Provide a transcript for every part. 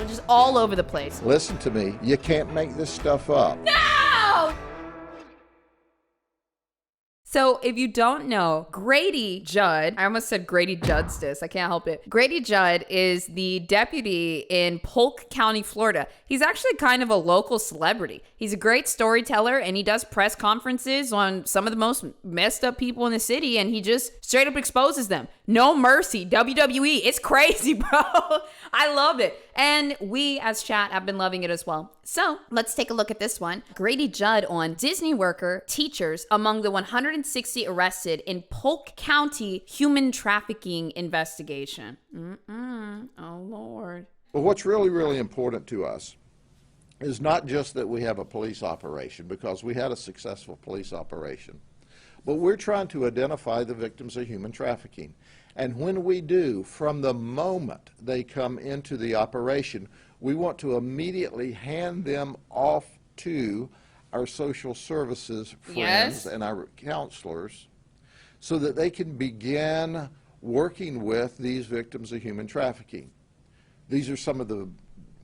just all over the place. Listen to me. You can't make this stuff up. No! So if you don't know, Grady Judd, I almost said Grady Justice, I can't help it. Grady Judd is the deputy in Polk County, Florida. He's actually kind of a local celebrity. He's a great storyteller, and he does press conferences on some of the most messed up people in the city, and he just straight up exposes them. No mercy, WWE. It's crazy, bro. I love it. And we as chat have been loving it as well. So let's take a look at this one. Grady Judd on Disney worker teachers among the 160 arrested in Polk County human trafficking investigation. Oh, Lord. Well, what's really, really important to us is not just that we have a police operation, because we had a successful police operation, but we're trying to identify the victims of human trafficking. And when we do, from the moment they come into the operation, we want to immediately hand them off to our social services friends and our counselors so that they can begin working with these victims of human trafficking. These are some of the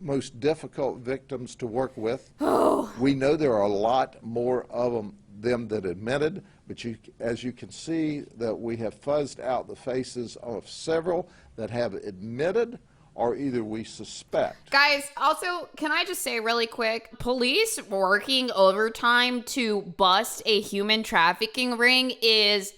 most difficult victims to work with. We know there are a lot more of them that admitted, but as you can see, that we have fuzzed out the faces of several that have admitted, or either we suspect. Guys, also, can I just say really quick, police working overtime to bust a human trafficking ring is...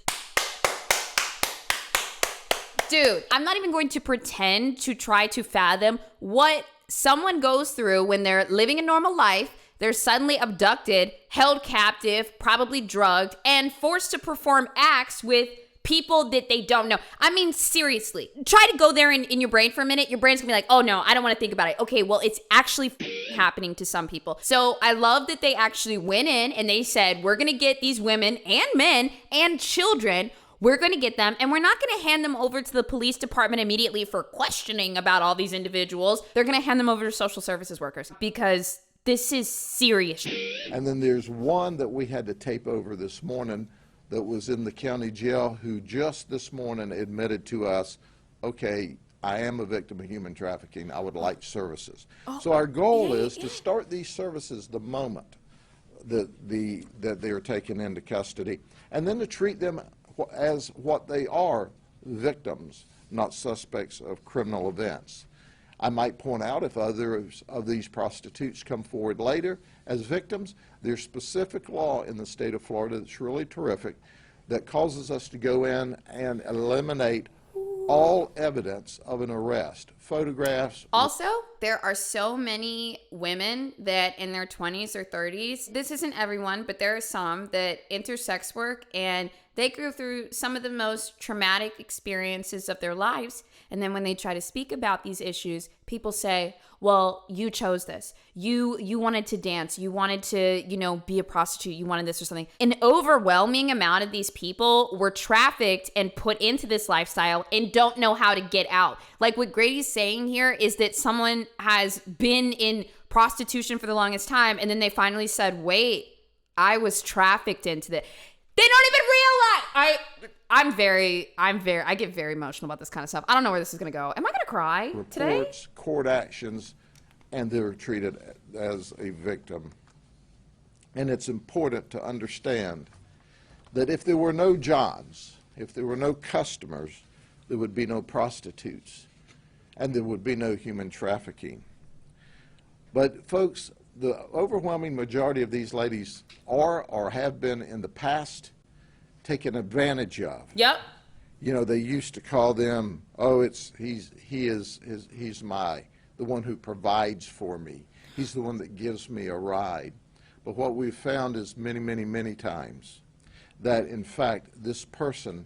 Dude, I'm not even going to pretend to try to fathom what someone goes through when they're living a normal life. They're suddenly abducted, held captive, probably drugged, and forced to perform acts with people that they don't know. I mean, seriously, try to go there in your brain for a minute. Your brain's gonna be like, oh no, I don't want to think about it. Okay, well, it's actually happening to some people. So I love that they actually went in and they said, we're gonna get these women and men and children. We're going to get them, and we're not going to hand them over to the police department immediately for questioning about all these individuals. They're going to hand them over to social services workers because this is serious. And then there's one that we had to tape over this morning that was in the county jail who just this morning admitted to us, okay, I am a victim of human trafficking. I would like services. So our goal is to start these services the moment that they are taken into custody, and then to treat them as what they are, victims, not suspects of criminal events. I might point out, if others of these prostitutes come forward later as victims, there's specific law in the state of Florida that's really terrific that causes us to go in and eliminate all evidence of an arrest, photographs. Also, there are so many women that in their 20s or 30s, this isn't everyone, but there are some that enter sex work and they go through some of the most traumatic experiences of their lives. And then when they try to speak about these issues, people say, well, you chose this. You wanted to dance. You wanted to, be a prostitute. You wanted this or something. An overwhelming amount of these people were trafficked and put into this lifestyle and don't know how to get out. Like what Grady's saying here is that someone has been in prostitution for the longest time, and then they finally said, wait, I was trafficked into this. They don't even realize. I get very emotional about this kind of stuff. I don't know where this is going to go. Am I going to cry today? Reports, court actions, and they're treated as a victim. And it's important to understand that if there were no Johns, if there were no customers, there would be no prostitutes, and there would be no human trafficking. But folks, the overwhelming majority of these ladies are or have been in the past taken advantage of. Yep. They used to call them, oh, he's the one who provides for me. He's the one that gives me a ride. But what we've found is many, many, many times that in fact this person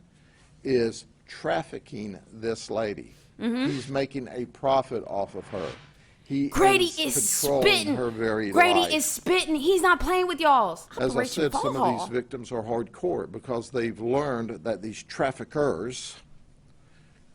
is trafficking this lady. He's making a profit off of her. Grady is spitting. Her very Grady life. is spitting. He's not playing with y'all's. As I said, some of these victims are hardcore because they've learned that these traffickers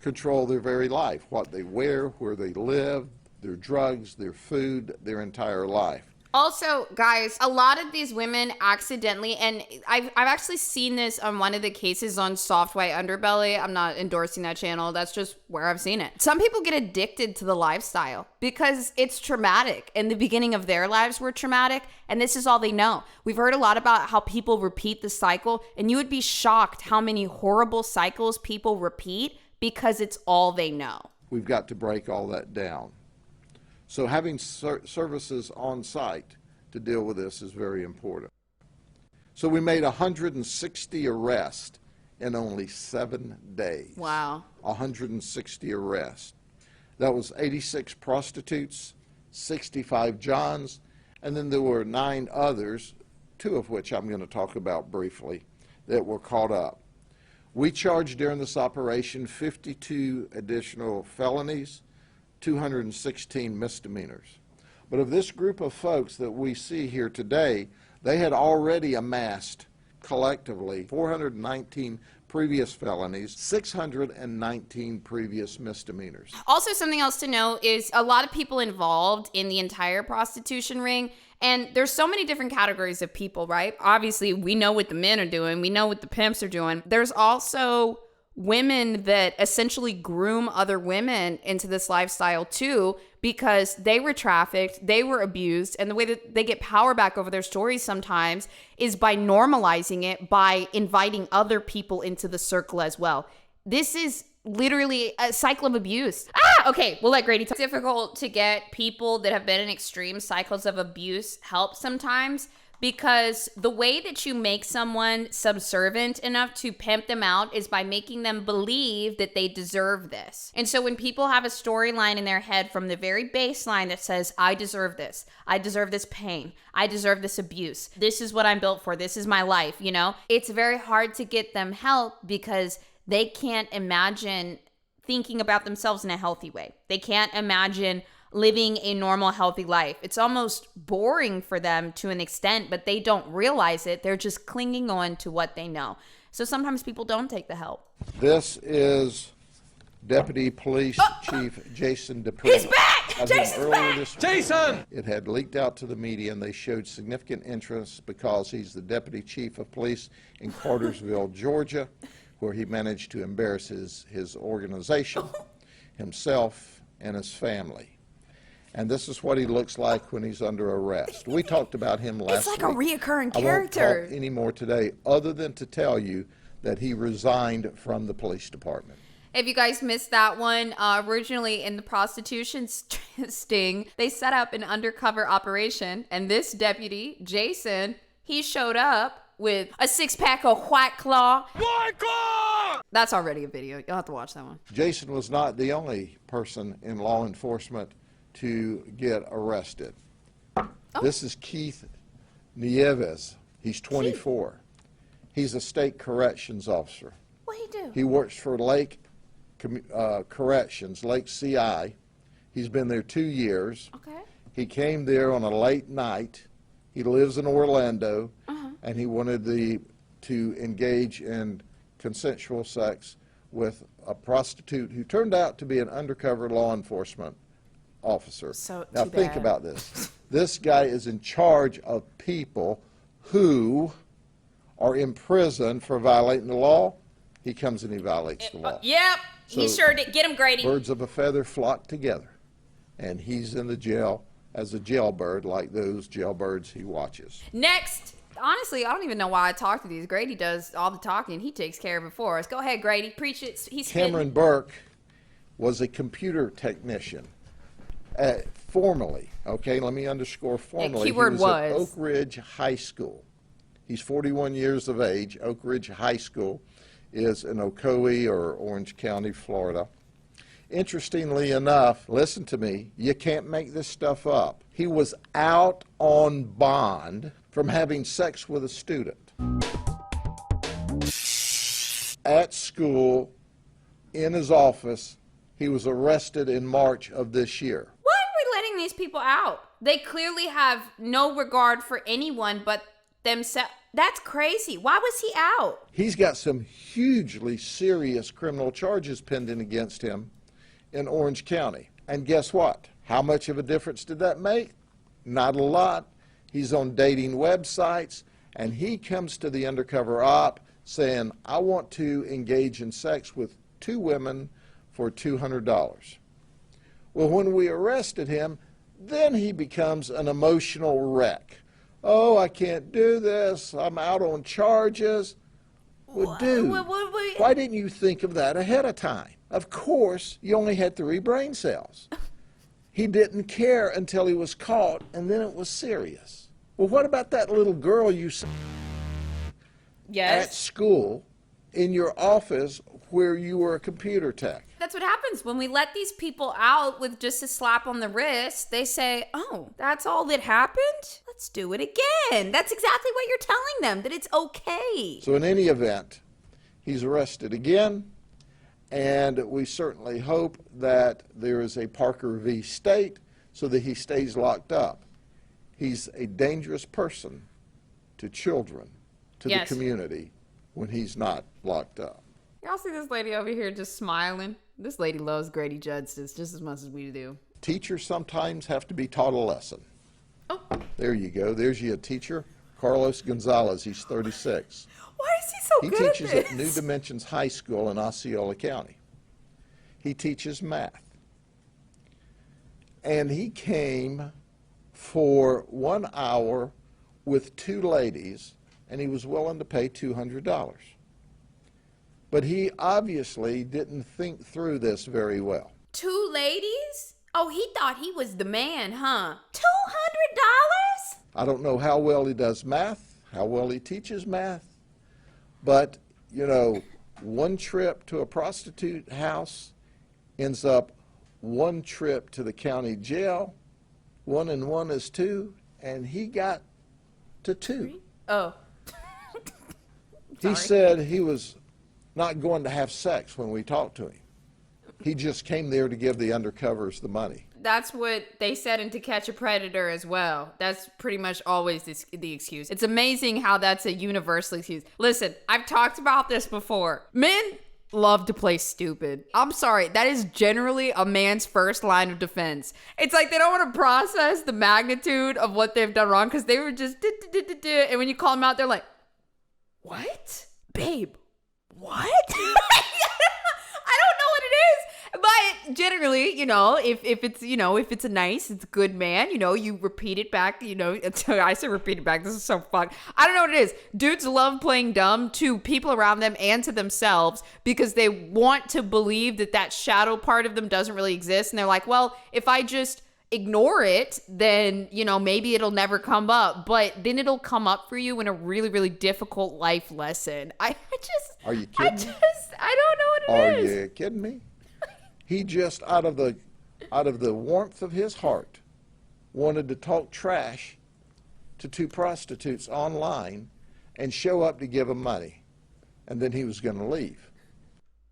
control their very life, what they wear, where they live, their drugs, their food, their entire life. Also, guys, a lot of these women accidentally, and I've actually seen this on one of the cases on Soft White Underbelly. I'm not endorsing that channel. That's just where I've seen it. Some people get addicted to the lifestyle because it's traumatic, and the beginning of their lives were traumatic, and this is all they know. We've heard a lot about how people repeat the cycle, and you would be shocked how many horrible cycles people repeat because it's all they know. We've got to break all that down. So having services on site to deal with this is very important. So we made 160 arrests in only 7 days. Wow. 160 arrests. That was 86 prostitutes, 65 Johns, and then there were 9 others, 2 of which I'm going to talk about briefly, that were caught up. We charged during this operation 52 additional felonies, 216 misdemeanors. But of this group of folks that we see here today, they had already amassed collectively 419 previous felonies, 619 previous misdemeanors. Also, something else to know is a lot of people involved in the entire prostitution ring, and there's so many different categories of people, right? Obviously, we know what the men are doing. We know what the pimps are doing. There's also women that essentially groom other women into this lifestyle too, because they were trafficked, they were abused, and the way that they get power back over their stories sometimes is by normalizing it, by inviting other people into the circle as well. This is literally a cycle of abuse. Okay, we'll let Grady talk. It's difficult to get people that have been in extreme cycles of abuse help sometimes, because the way that you make someone subservient enough to pimp them out is by making them believe that they deserve this. And so when people have a storyline in their head from the very baseline that says, I deserve this pain, I deserve this abuse, this is what I'm built for, this is my life, you know, it's very hard to get them help because they can't imagine thinking about themselves in a healthy way. They can't imagine living a normal, healthy life. It's almost boring for them to an extent, but they don't realize it. They're just clinging on to what they know. So sometimes people don't take the help. This is Deputy Police Chief Jason DePree. He's back! Jason's back! Jason! It had leaked out to the media, and they showed significant interest because he's the Deputy Chief of Police in Cartersville, Georgia, where he managed to embarrass his organization, himself, and his family. And this is what he looks like when he's under arrest. We talked about him last week. It's like a reoccurring character. I won't talk any more today other than to tell you that he resigned from the police department. If you guys missed that one, originally in the prostitution sting, they set up an undercover operation, and this deputy, Jason, he showed up with a 6-pack of White Claw. White Claw! That's already a video. You'll have to watch that one. Jason was not the only person in law enforcement to get arrested. This is Keith Nieves. He's 24. He's a state corrections officer. What'd he do? He works for Lake Corrections, Lake CI. He's been there 2 years. Okay. He came there on a late night. He lives in Orlando, and he wanted to engage in consensual sex with a prostitute who turned out to be an undercover law enforcement officer. So, now think about this. This guy is in charge of people who are in prison for violating the law. He comes and he violates the law. Yep, So he sure did. Get him, Grady. Birds of a feather flock together, and he's in the jail as a jailbird, like those jailbirds he watches. Next. Honestly, I don't even know why I talk to these. Grady does all the talking. He takes care of it for us. Go ahead, Grady. Preach it. He's Cameron Burke was a computer technician. Formerly, okay, let me underscore formally. Keyword he was at Oak Ridge High School. He's 41 years of age. Oak Ridge High School is in Ocoee or Orange County, Florida. Interestingly enough, listen to me, you can't make this stuff up. He was out on bond from having sex with a student. At school, in his office, he was arrested in March of this year. Why are we letting these people out? They clearly have no regard for anyone but themselves. That's crazy. Why was he out? He's got some hugely serious criminal charges pending against him in Orange County. And guess what? How much of a difference did that make? Not a lot. He's on dating websites, and he comes to the undercover op saying, I want to engage in sex with 2 women for $200. Well, when we arrested him, then he becomes an emotional wreck. Oh, I can't do this. I'm out on charges. Well, dude, why didn't you think of that ahead of time? Of course, you only had 3 brain cells. He didn't care until he was caught, and then it was serious. Well, what about that little girl you saw at school in your office where you were a computer tech? That's what happens when we let these people out with just a slap on the wrist. They say, oh, that's all that happened? Let's do it again. That's exactly what you're telling them, that it's okay. So in any event, he's arrested again, and we certainly hope that there is a Parker v. State so that he stays locked up. He's a dangerous person to children, to the community, when he's not locked up. Y'all see this lady over here just smiling? This lady loves Grady Justice just as much as we do. Teachers sometimes have to be taught a lesson. Oh. There you go. There's your teacher, Carlos Gonzalez. He's 36. Why is he so good at this? He teaches at New Dimensions High School in Osceola County. He teaches math. And he came for 1 hour with 2 ladies, and he was willing to pay $200. But he obviously didn't think through this very well. 2 ladies? Oh, he thought he was the man, huh? $200? I don't know how well he does math, how well he teaches math, but, you know, 1 trip to a prostitute house ends up 1 trip to the county jail. 1 and 1 is 2, and he got to 2. Oh. He said he was not going to have sex when we talked to him. He just came there to give the undercovers the money. That's what they said in To Catch a Predator as well. That's pretty much always the excuse. It's amazing how that's a universal excuse. Listen, I've talked about this before. Men love to play stupid. I'm sorry, that is generally a man's first line of defense. It's like they don't want to process the magnitude of what they've done wrong because they were just and when you call them out, they're like, what? Babe, what? I don't know what it is. But generally, you know, if it's a nice, it's a good man, you know, you repeat it back, you know, until I say repeat it back. This is so fucked. I don't know what it is. Dudes love playing dumb to people around them and to themselves because they want to believe that shadow part of them doesn't really exist. And they're like, well, if I just ignore it, then, you know, maybe it'll never come up, but then it'll come up for you in a really, really difficult life lesson. Are you kidding me? I don't know what it is. Are you kidding me? He just, out of the warmth of his heart, wanted to talk trash to 2 prostitutes online and show up to give them money. And then he was going to leave.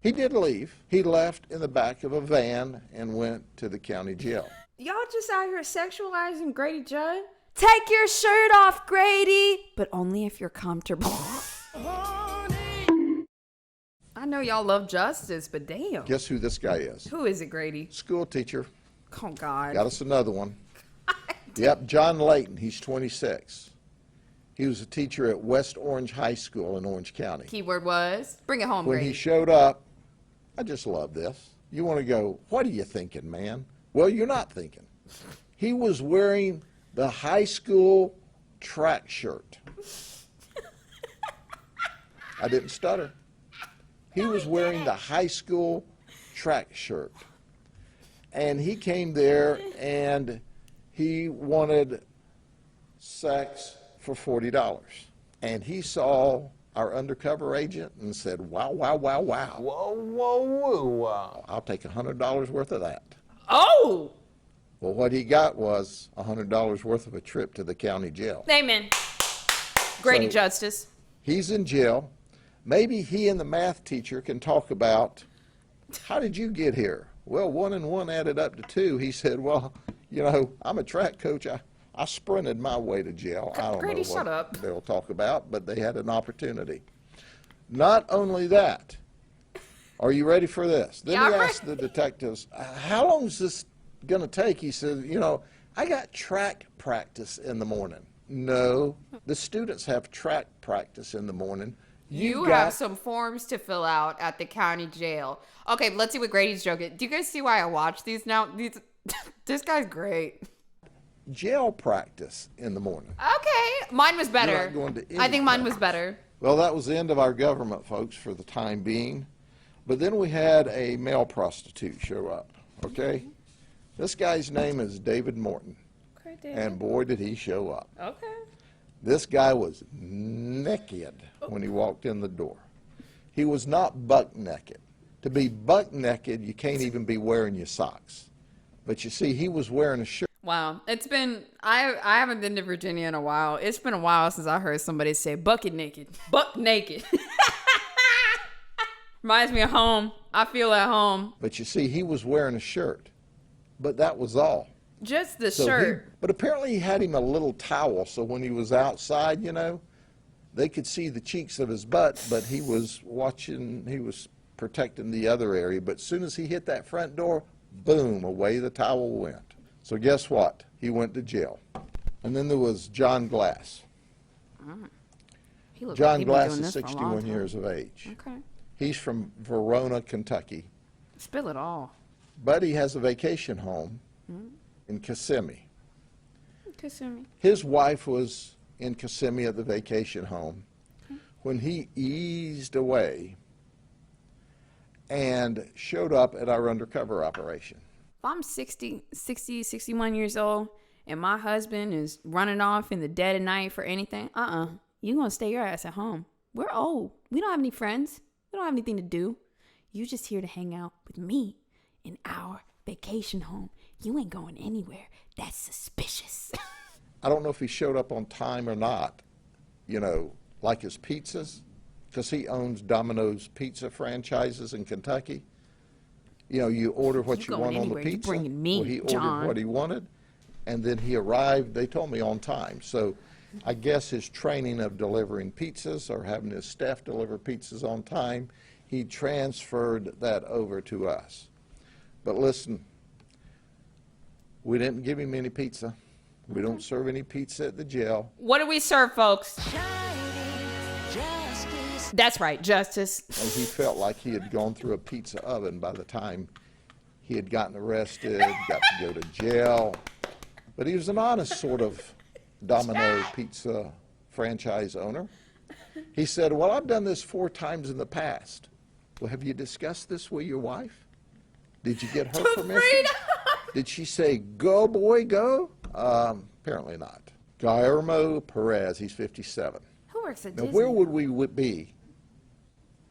He did leave. He left in the back of a van and went to the county jail. Y'all just out here sexualizing Grady Judd? Take your shirt off, Grady! But only if you're comfortable. I know y'all love justice, but damn. Guess who this guy is? Who is it, Grady? School teacher. Oh, God. Got us another one. Yep, John Layton. He's 26. He was a teacher at West Orange High School in Orange County. Keyword was? Bring it home, When Grady. he showed up, I just love this. You want to go, what are you thinking, man? Well, you're not thinking. He was wearing the high school track shirt. I didn't stutter. He was wearing the high school track shirt. And he came there and he wanted sex for $40. And he saw our undercover agent and said, wow, wow, wow, wow. Whoa, whoa, whoa, wow. I'll take $100 worth of that. Oh! Well, what he got was $100 worth of a trip to the county jail. Amen. Grady So- Justice. He's in jail. Maybe he and the math teacher can talk about, how did you get here? Well, 1 and 1 added up to 2. He said, well, you know, I'm a track coach. I sprinted my way to jail. I don't Grady, know shut what up. they'll talk about, but they had an opportunity. Not only that, are you ready for this? Then Yeah, he I'm asked the detectives, how long is this going to take? He said, you know, I got track practice in the morning. No, the students have track practice in the morning. You got- have some forms to fill out at the county jail. Okay, let's see what Grady's joke is. Do you guys see why I watch these now? This guy's great. jail practice in the morning. Okay, mine was better. You're not going to I think mine any was better. Well, that was the end of our government, folks, for the time being. But then we had a male prostitute show up, okay? This guy's name is David Morton. Okay, David. And boy, did he show up. Okay. This guy was naked when he walked in the door. He was not buck naked. To be buck naked, you can't even be wearing your socks. But you see, he was wearing a shirt. Wow, it's been I haven't been to Virginia in a while. It's been a while since I heard somebody say bucket naked. Buck naked. Reminds me of home. I feel at home. But you see, he was wearing a shirt. But that was all. Just the So shirt. but apparently he had him a little towel, so when he was outside, you know, they could see the cheeks of his butt, but he was protecting the other area. But as soon as he hit that front door, boom, away the towel went. So guess what? He went to jail. And then there was John Glass. He looked like John he'd been Glass doing is this for a long 61 time. years of age. Okay. He's from Verona, Kentucky. Spill it all. But he has a vacation home in Kissimmee. Kissimmee. His wife was in Kissimmee at the vacation home when he eased away and showed up at our undercover operation. If I'm 61 years old and my husband is running off in the dead of night for anything, you gonna stay your ass at home. We're old. We don't have any friends. We don't have anything to do. You just here to hang out with me in our vacation home. You ain't going anywhere. That's suspicious. I don't know if he showed up on time or not, you know, like his pizzas, because he owns Domino's pizza franchises in Kentucky. You know, you order what you going want on the anywhere, you pizza. bringing me, Well, he John. ordered what he wanted, and then he arrived, they told me, on time. So I guess his training of delivering pizzas or having his staff deliver pizzas on time, he transferred that over to us. But listen, we didn't give him any pizza. We don't serve any pizza at the jail. What do we serve, folks? That's right, justice. And he felt like he had gone through a pizza oven by the time he had gotten arrested, got to go to jail. But he was an honest sort of Domino pizza franchise owner. He said, well, I've done this 4 times in the past. Well, have you discussed this with your wife? Did you get her permission? Did she say, go, boy, go? Apparently not. Guillermo Perez, he's 57. Who works at Now, Disney? where would we be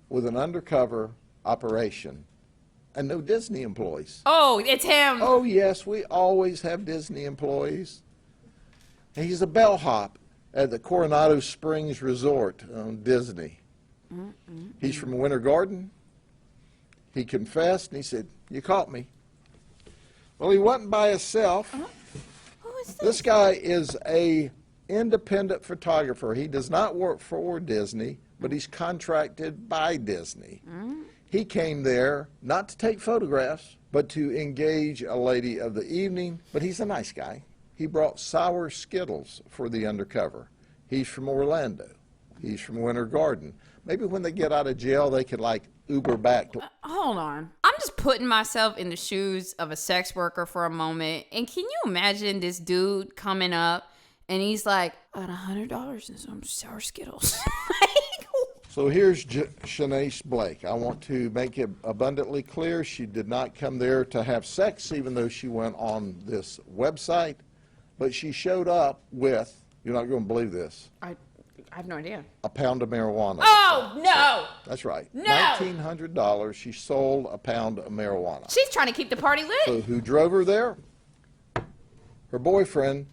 with an undercover operation and no Disney employees? Oh, it's him. Oh, yes, we always have Disney employees. And he's a bellhop at the Coronado Springs Resort on Disney. He's from Winter Garden. He confessed, and he said, you caught me. Well, he wasn't by himself. Who is this? This guy is a independent photographer. He does not work for Disney, but he's contracted by Disney. He came there not to take photographs, but to engage a lady of the evening. But he's a nice guy. He brought sour Skittles for the undercover. He's from Orlando. He's from Winter Garden. Maybe when they get out of jail, they could like Uber back to. Hold on. I'm just putting myself in the shoes of a sex worker for a moment. And can you imagine this dude coming up and he's like, I got $100 and some sour Skittles. So here's Shanace Blake. I want to make it abundantly clear she did not come there to have sex, even though she went on this website. But she showed up with, you're not going to believe this, I have no idea. a pound of marijuana. Oh, no. That's right. No. $1,900. She sold a pound of marijuana. She's trying to keep the party lit. So who drove her there? Her boyfriend,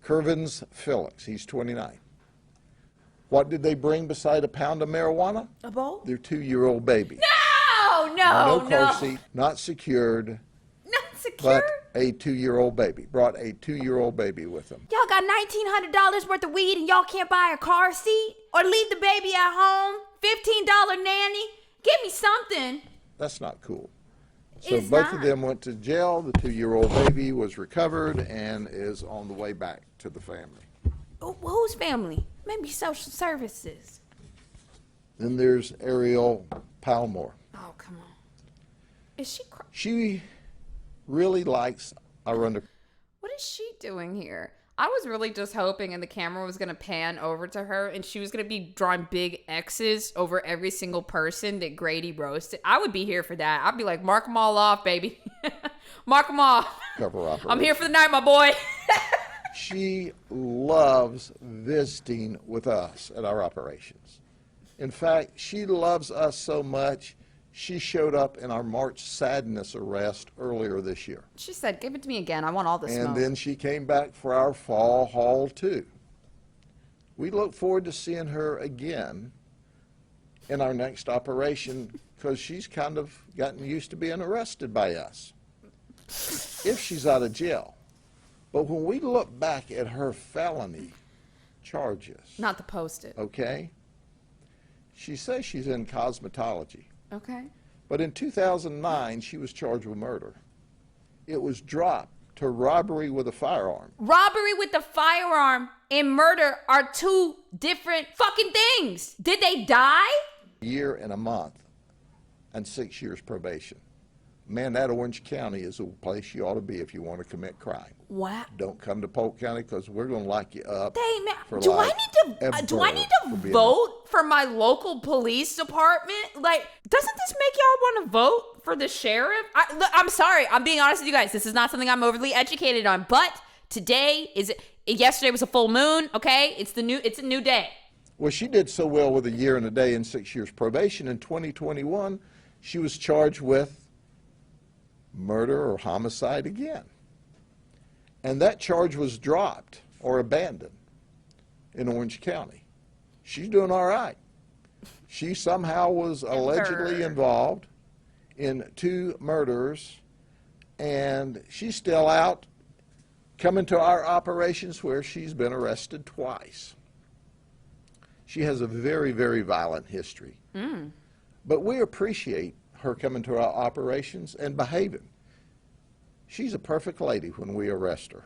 Curvins Phillips. He's 29. What did they bring beside a pound of marijuana? A bowl? Their 2-year-old baby. No, No no, car seat, not secured, Not secure. but a 2-year-old baby. Brought a 2-year-old baby with them. Y'all got $1,900 worth of weed and y'all can't buy a car seat? Or leave the baby at home? $15 nanny? Give me something. That's not cool. So It's both of not. them went to jail. The 2-year-old baby was recovered and is on the way back to the family. Whose family? Maybe social services. Then there's Ariel Palmore. Oh, come on. Is she? She really likes our What is she doing here? I was really just hoping, and the camera was gonna pan over to her, and she was gonna be drawing big X's over every single person that Grady roasted. I would be here for that. I'd be like, mark them all off, baby. Mark them off. cover operation. I'm here for the night, my boy. She loves visiting with us at our operations. In fact, she loves us so much, she showed up in our March Sadness arrest earlier this year. She said, give it to me again. I want all the smoke. And then she came back for our fall haul too. We look forward to seeing her again in our next operation because she's kind of gotten used to being arrested by us if she's out of jail. But when we look back at her felony charges, Not the post-it. okay, she says she's in cosmetology. Okay. But in 2009, she was charged with murder. It was dropped to robbery with a firearm. Robbery with a firearm and murder are two different fucking things. Did they die? A year and a month and 6 years probation. Man, that Orange County is a place you ought to be if you want to commit crime. What? Don't come to Polk County because we're going to lock you up. Dang, man. for Do I life, need to for being vote for my local police department? Like, doesn't this make y'all want to vote for the sheriff? I'm sorry. I'm being honest with you guys. This is not something I'm overly educated on. But yesterday was a full moon. Okay, it's a new day. Well, she did so well with a year and a day and 6 years probation. In 2021, she was charged with murder or homicide again. And that charge was dropped or abandoned in Orange County. She's doing all right. She somehow was allegedly involved in 2 murders, and she's still out coming to our operations where she's been arrested twice. She has a very, very violent history. But we appreciate her coming to our operations and behaving. She's a perfect lady when we arrest her.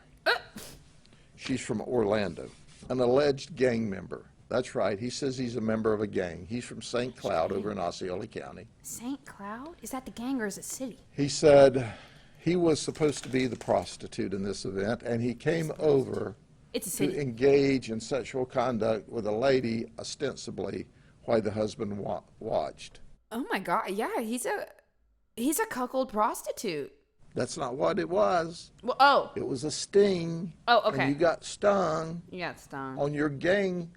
She's from Orlando, an alleged gang member. That's right. He says he's a member of a gang. He's from St. Cloud over in Osceola County. St. Cloud? Is that the gang or is it city? He said he was supposed to be the prostitute in this event, and he came over It's a to city. engage in sexual conduct with a lady, ostensibly, while the husband watched. Oh my God! Yeah, he's a cuckold prostitute. That's not what it was. Well, It was a sting. Oh, okay. And you got stung you got stung. on your gang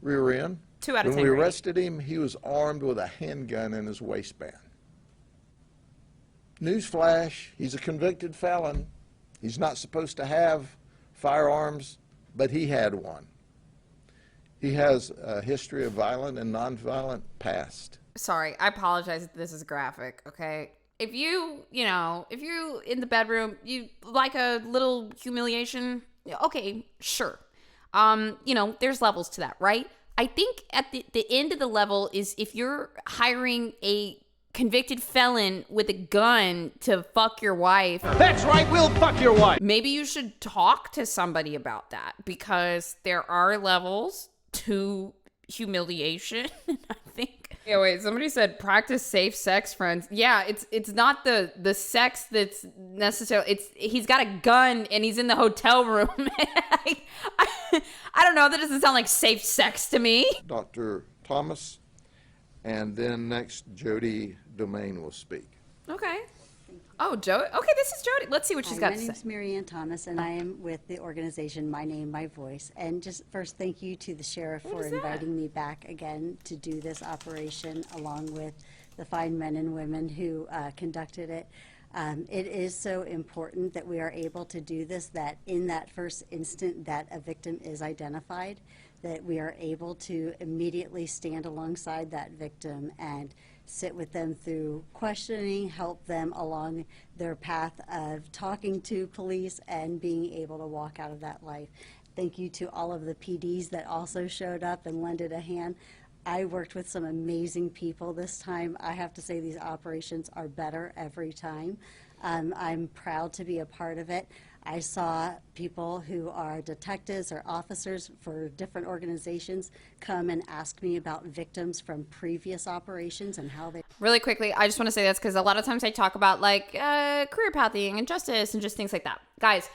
rear end. 2 out of 10. When we Grady. arrested him, he was armed with a handgun in his waistband. Newsflash, he's a convicted felon. He's not supposed to have firearms, but he had one. He has a history of violent and nonviolent past. Sorry, I apologize if this is graphic, okay? If you in the bedroom, you like a little humiliation, okay, sure. There's levels to that, right? I think at the end of the level is if you're hiring a convicted felon with a gun to fuck your wife. That's right, we'll fuck your wife. Maybe you should talk to somebody about that because there are levels to humiliation. I think. Yeah, wait, somebody said practice safe sex, friends. Yeah, it's not the sex that's necessarily, he's got a gun and he's in the hotel room. I don't know, that doesn't sound like safe sex to me. Dr. Thomas, and then next Jody Domain will speak. Okay. Oh, Jody. Okay, this is Jody. Let's see what she's got to say. My name's Mary Ann Thomas, and I am with the organization My Name, My Voice. And just first, thank you to the sheriff for inviting me back again to do this operation, along with the fine men and women who conducted it. It is so important that we are able to do this, that in that first instant that a victim is identified, that we are able to immediately stand alongside that victim and sit with them through questioning, help them along their path of talking to police and being able to walk out of that life. Thank you to all of the PDs that also showed up and lended a hand. I worked with some amazing people this time. I have to say these operations are better every time. I'm proud to be a part of it. I saw people who are detectives or officers for different organizations come and ask me about victims from previous operations and how they... Really quickly, I just want to say this because a lot of times I talk about like career pathing and justice and just things like that. Guys,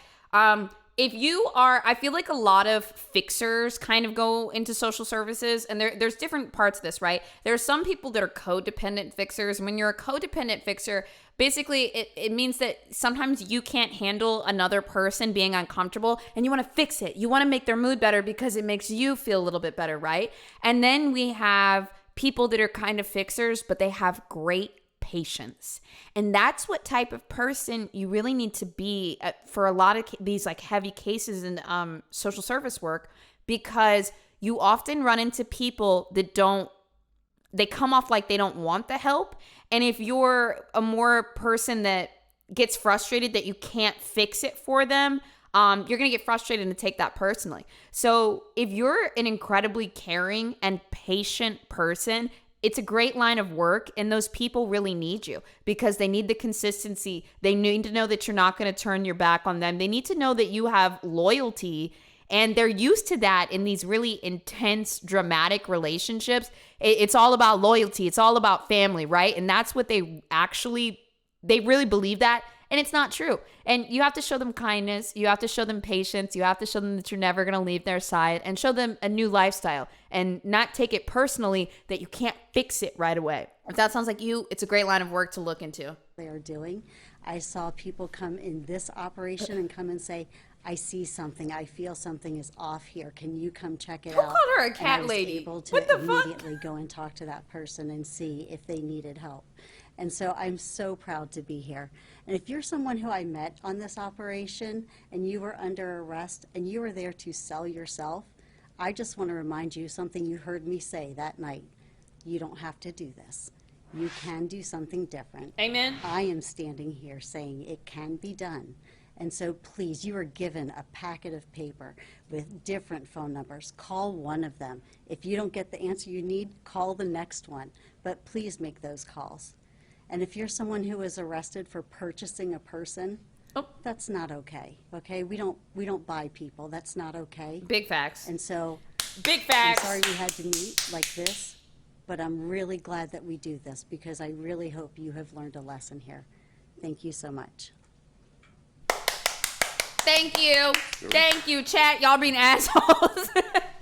if you are, I feel like a lot of fixers kind of go into social services, and there's different parts of this, right? There are some people that are codependent fixers, and when you're a codependent fixer, basically it means that sometimes you can't handle another person being uncomfortable, and you want to fix it. You want to make their mood better because it makes you feel a little bit better, right? And then we have people that are kind of fixers, but they have great patience. And that's what type of person you really need to be for a lot of these like heavy cases in social service work, because you often run into people that they come off like they don't want the help. And if you're a more person that gets frustrated that you can't fix it for them, you're going to get frustrated and take that personally. So if you're an incredibly caring and patient person, it's a great line of work, and those people really need you because they need the consistency. They need to know that you're not going to turn your back on them. They need to know that you have loyalty, and they're used to that in these really intense, dramatic relationships. It's all about loyalty. It's all about family, right? And that's what they really believe that. And it's not true. And you have to show them kindness. You have to show them patience. You have to show them that you're never going to leave their side, and show them a new lifestyle and not take it personally that you can't fix it right away. If that sounds like you, it's a great line of work to look into. They are doing. I saw people come in this operation and come and say, I see something, I feel something is off here. Can you come check it out? Who called her a cat and lady? I was able to What the fuck? immediately go and talk to that person and see if they needed help. And so I'm so proud to be here. And if you're someone who I met on this operation and you were under arrest and you were there to sell yourself, I just want to remind you something you heard me say that night. You don't have to do this. You can do something different. Amen. I am standing here saying it can be done. And so please, you are given a packet of paper with different phone numbers. Call one of them. If you don't get the answer you need, call the next one. But please make those calls. And if you're someone who is arrested for purchasing a person, that's not okay. Okay? We don't buy people. That's not okay. Big facts. And so Big facts. I'm sorry we had to meet like this, but I'm really glad that we do this because I really hope you have learned a lesson here. Thank you so much. Thank you. Thank you, chat. Y'all being assholes.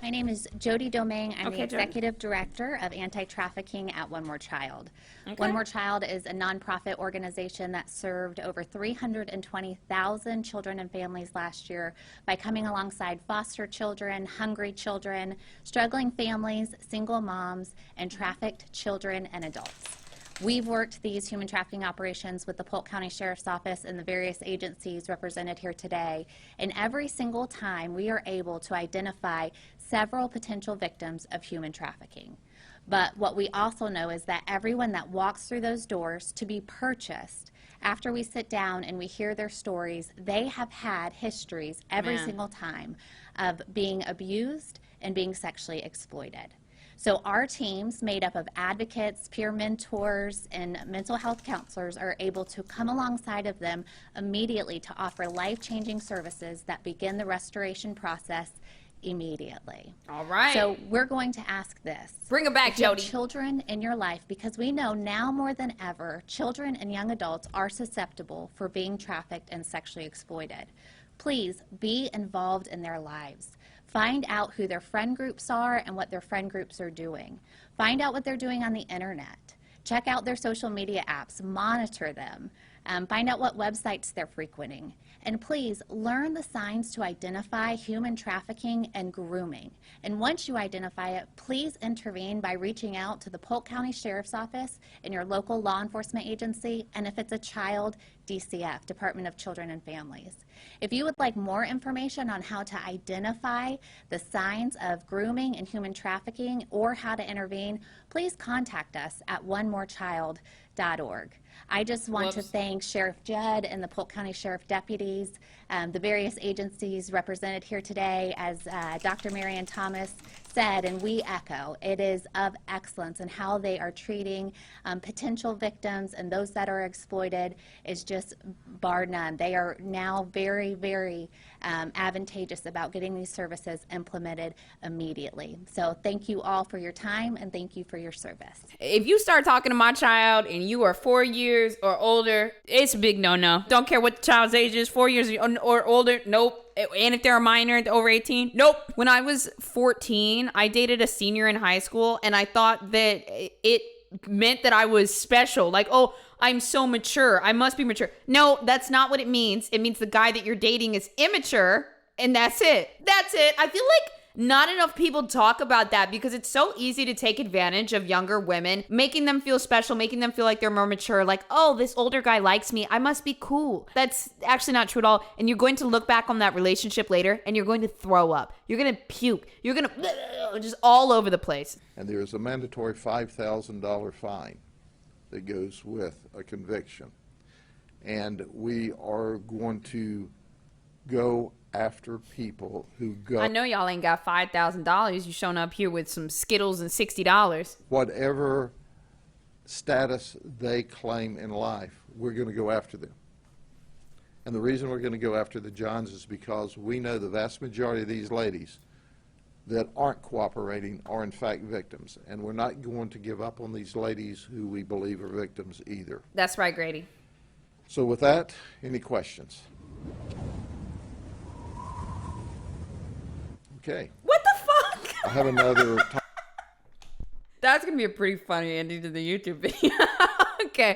My name is Jody Domingue. I'm Okay, the Jody. Executive Director of Anti-Trafficking at One More Child. Okay. One More Child is a nonprofit organization that served over 320,000 children and families last year by coming alongside foster children, hungry children, struggling families, single moms, and trafficked children and adults. We've worked these human trafficking operations with the Polk County Sheriff's Office and the various agencies represented here today, and every single time we are able to identify several potential victims of human trafficking. But what we also know is that everyone that walks through those doors to be purchased, after we sit down and we hear their stories, they have had histories every single time of being abused and being sexually exploited. So our teams, made up of advocates, peer mentors, and mental health counselors, are able to come alongside of them immediately to offer life-changing services that begin the restoration process immediately. All right. So we're going to ask this. Bring it back, If you have Jody. children in your life, because we know now more than ever, children and young adults are susceptible for being trafficked and sexually exploited. Please be involved in their lives. Find out who their friend groups are and what their friend groups are doing. Find out what they're doing on the internet. Check out their social media apps. Monitor them. Find out what websites they're frequenting. And please learn the signs to identify human trafficking and grooming. And once you identify it, please intervene by reaching out to the Polk County Sheriff's Office and your local law enforcement agency, and if it's a child, DCF, Department of Children and Families. If you would like more information on how to identify the signs of grooming and human trafficking or how to intervene, please contact us at onemorechild.org. I just want to thank Sheriff Judd and the Polk County Sheriff deputies, the various agencies represented here today, as Dr. Marianne Thomas said, and we echo, it is of excellence, and how they are treating potential victims and those that are exploited is just bar none. They are now very, very advantageous about getting these services implemented immediately. So thank you all for your time, and thank you for your service. If you start talking to my child and you are 4 years or older, it's a big no-no. Don't care what the child's age is, 4 years or older, nope. And if they're a minor, over 18, nope. When I was 14, I dated a senior in high school, and I thought that it meant that I was special. Like, oh, I'm so mature. I must be mature. No, that's not what it means. It means the guy that you're dating is immature, and that's it. That's it. I feel like not enough people talk about that because it's so easy to take advantage of younger women, making them feel special, making them feel like they're more mature. Like, oh, this older guy likes me. I must be cool. That's actually not true at all. And you're going to look back on that relationship later and you're going to throw up. You're going to puke. You're going to just all over the place. And there is a mandatory $5,000 fine that goes with a conviction. And we are going to go after people who go. I know y'all ain't got $5,000. You showing up here with some Skittles and $60. Whatever status they claim in life, we're going to go after them. And the reason we're going to go after the Johns is because we know the vast majority of these ladies that aren't cooperating are in fact victims. And we're not going to give up on these ladies who we believe are victims either. That's right, Grady. So with that, any questions? Okay. What the fuck? I have another That's going to be a pretty funny ending to the YouTube video. Okay.